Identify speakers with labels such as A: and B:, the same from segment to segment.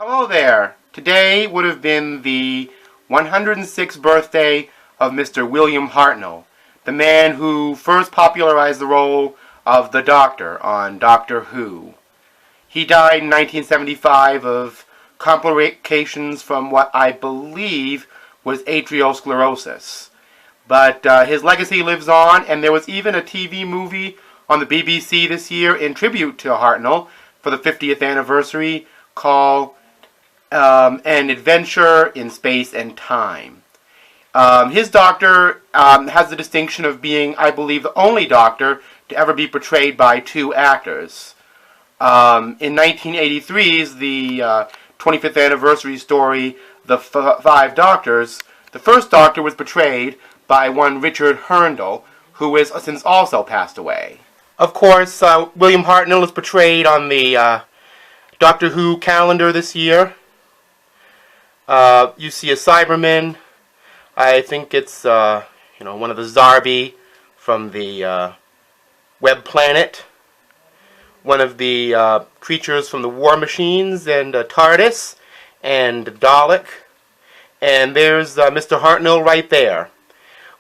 A: Hello there. Today would have been the 106th birthday of Mr. William Hartnell, the man who first popularized the role of the Doctor on Doctor Who. He died in 1975 of complications from what I believe was arteriosclerosis. But his legacy lives on, and there was even a TV movie on the BBC this year in tribute to Hartnell for the 50th anniversary called An Adventure in Space and Time. His Doctor has the distinction of being, I believe, the only Doctor to ever be portrayed by two actors. In 1983's the 25th anniversary story, The Five Doctors, the first Doctor was portrayed by one Richard Herndl, who has since also passed away. Of course, William Hartnell is portrayed on the Doctor Who calendar this year. You see a Cyberman. I think it's one of the Zarbi from the Web Planet. One of the creatures from the War Machines and TARDIS and Dalek. And there's Mr. Hartnell right there.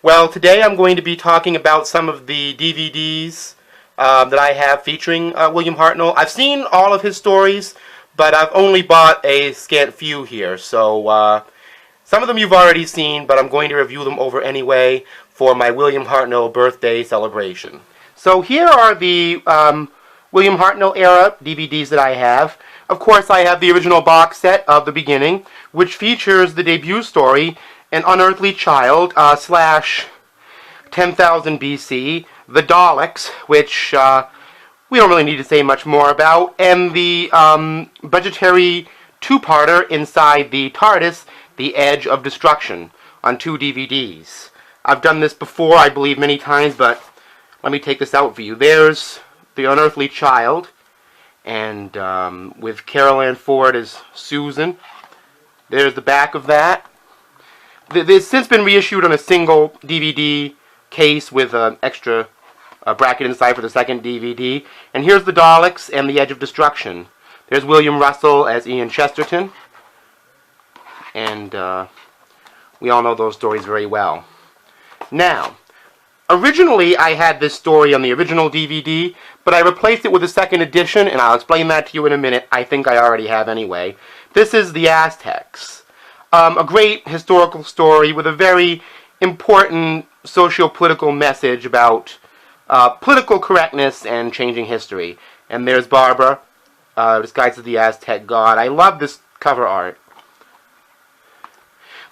A: Well, today I'm going to be talking about some of the DVDs that I have featuring William Hartnell. I've seen all of his stories, but I've only bought a scant few here. So some of them you've already seen, but I'm going to review them over anyway for my William Hartnell birthday celebration. So here are the William Hartnell era DVDs that I have. Of course, I have the original box set of the beginning, which features the debut story, An Unearthly Child / 10,000 BC, The Daleks, which we don't really need to say much more about, and the budgetary two-parter inside the TARDIS, The Edge of Destruction, on 2 DVDs. I've done this before, I believe, many times, but let me take this out for you. There's The Unearthly Child, and with Carol Ann Ford as Susan. There's the back of that. It's since been reissued on a single DVD case with an extra bracket inside for the second DVD. And here's the Daleks and The Edge of Destruction. There's William Russell as Ian Chesterton. And we all know those stories very well. Now, originally I had this story on the original DVD, but I replaced it with a second edition, and I'll explain that to you in a minute. I think I already have anyway. This is The Aztecs. A great historical story with a very important socio-political message about political correctness and changing history. And there's Barbara, disguised as the Aztec god. I love this cover art.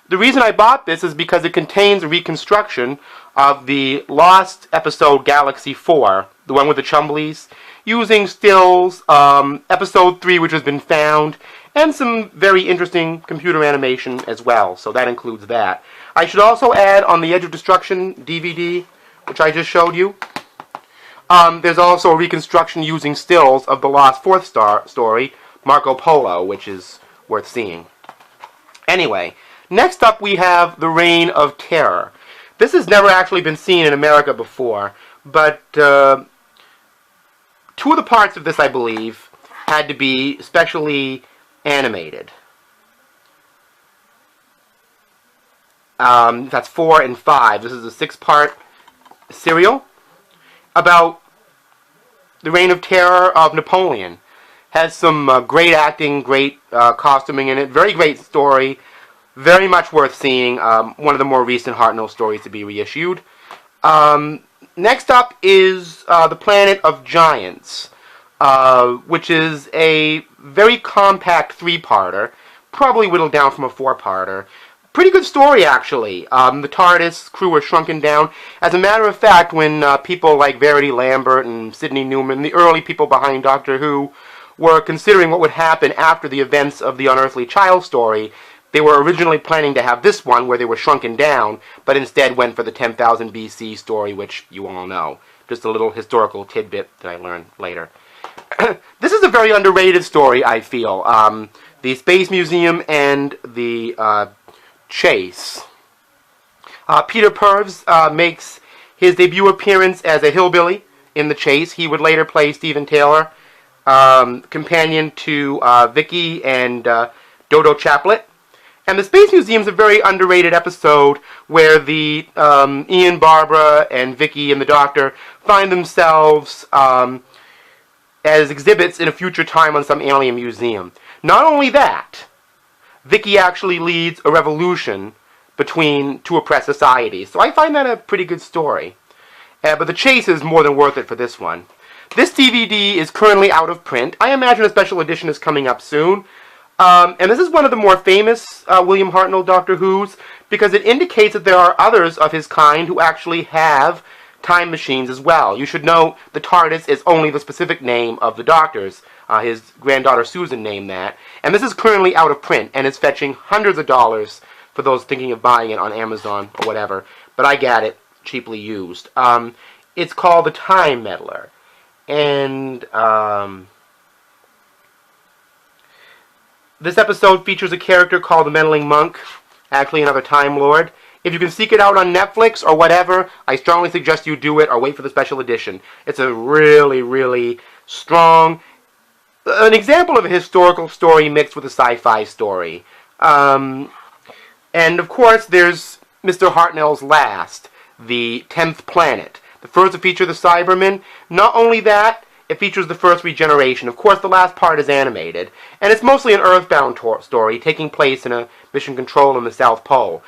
A: The reason I bought this is because it contains a reconstruction of the lost episode Galaxy 4, the one with the Chumbleys, using stills, episode 3, which has been found, and some very interesting computer animation as well, so that includes that. I should also add on the Edge of Destruction DVD, which I just showed you, there's also a reconstruction using stills of the lost fourth story, Marco Polo, which is worth seeing. Anyway, next up we have The Reign of Terror. This has never actually been seen in America before, but 2 of the parts of this, I believe, had to be specially animated. That's 4 and 5. This is a 6-part serial about the Reign of Terror of Napoleon. Has some great acting, great costuming in it, very great story, very much worth seeing. One of the more recent Hartnell stories to be reissued. Next up is The Planet of Giants, which is a very compact 3-parter, probably whittled down from a 4-parter. Pretty good story, actually. The TARDIS crew were shrunken down. As a matter of fact, when people like Verity Lambert and Sidney Newman, the early people behind Doctor Who, were considering what would happen after the events of the Unearthly Child story, they were originally planning to have this one where they were shrunken down, but instead went for the 10,000 BC story, which you all know. Just a little historical tidbit that I learned later. This is a very underrated story, I feel. The Space Museum and the Chase. Peter Purves makes his debut appearance as a hillbilly in The Chase. He would later play Stephen Taylor companion to Vicky and Dodo Chaplet. And the Space Museum is a very underrated episode where the Ian, Barbara, and Vicky and the Doctor find themselves as exhibits in a future time on some alien museum. Not only that, Vicky actually leads a revolution between two oppressed societies. So I find that a pretty good story. But the chase is more than worth it for this one. This DVD is currently out of print. I imagine a special edition is coming up soon. And this is one of the more famous William Hartnell Doctor Who's, because it indicates that there are others of his kind who actually have time machines as well. You should know the TARDIS is only the specific name of the Doctor's. His granddaughter Susan named that. And this is currently out of print, and it's fetching hundreds of dollars for those thinking of buying it on Amazon or whatever. But I got it cheaply used. It's called The Time Meddler. And this episode features a character called the Meddling Monk, actually another Time Lord. If you can seek it out on Netflix or whatever, I strongly suggest you do it or wait for the special edition. It's a really, really strong, an example of a historical story mixed with a sci-fi story. And of course, there's Mr. Hartnell's Last, the 10th planet. The first to feature the Cybermen. Not only that, it features the first regeneration. Of course, the last part is animated. And it's mostly an Earthbound story taking place in a mission control in the South Pole.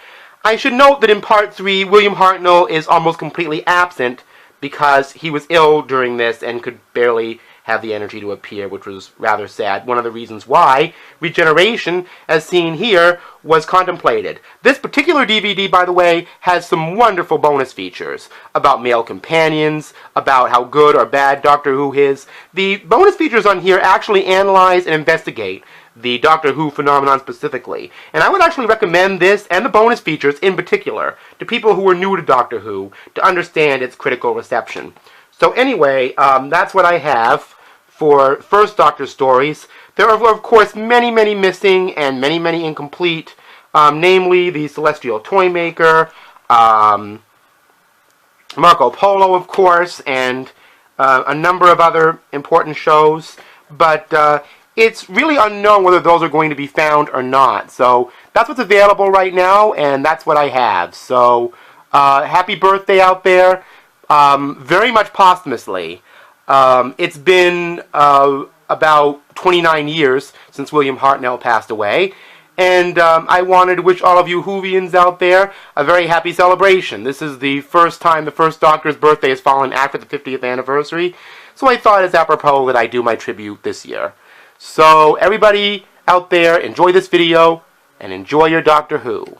A: I should note that in Part 3, William Hartnell is almost completely absent because he was ill during this and could barely have the energy to appear, which was rather sad. One of the reasons why regeneration, as seen here, was contemplated. This particular DVD, by the way, has some wonderful bonus features about male companions, about how good or bad Doctor Who is. The bonus features on here actually analyze and investigate the Doctor Who phenomenon specifically. And I would actually recommend this and the bonus features in particular to people who are new to Doctor Who to understand its critical reception. So anyway, that's what I have for First Doctor stories. There are, of course, many, many missing and many, many incomplete, namely the Celestial Toymaker, Marco Polo, of course, and a number of other important shows, but it's really unknown whether those are going to be found or not. So that's what's available right now, and that's what I have. So happy birthday out there, very much posthumously. It's been about 29 years since William Hartnell passed away, and I wanted to wish all of you Whovians out there a very happy celebration. This is the first time the First Doctor's birthday has fallen after the 50th anniversary, so I thought it's apropos that I do my tribute this year. So everybody out there, enjoy this video, and enjoy your Doctor Who.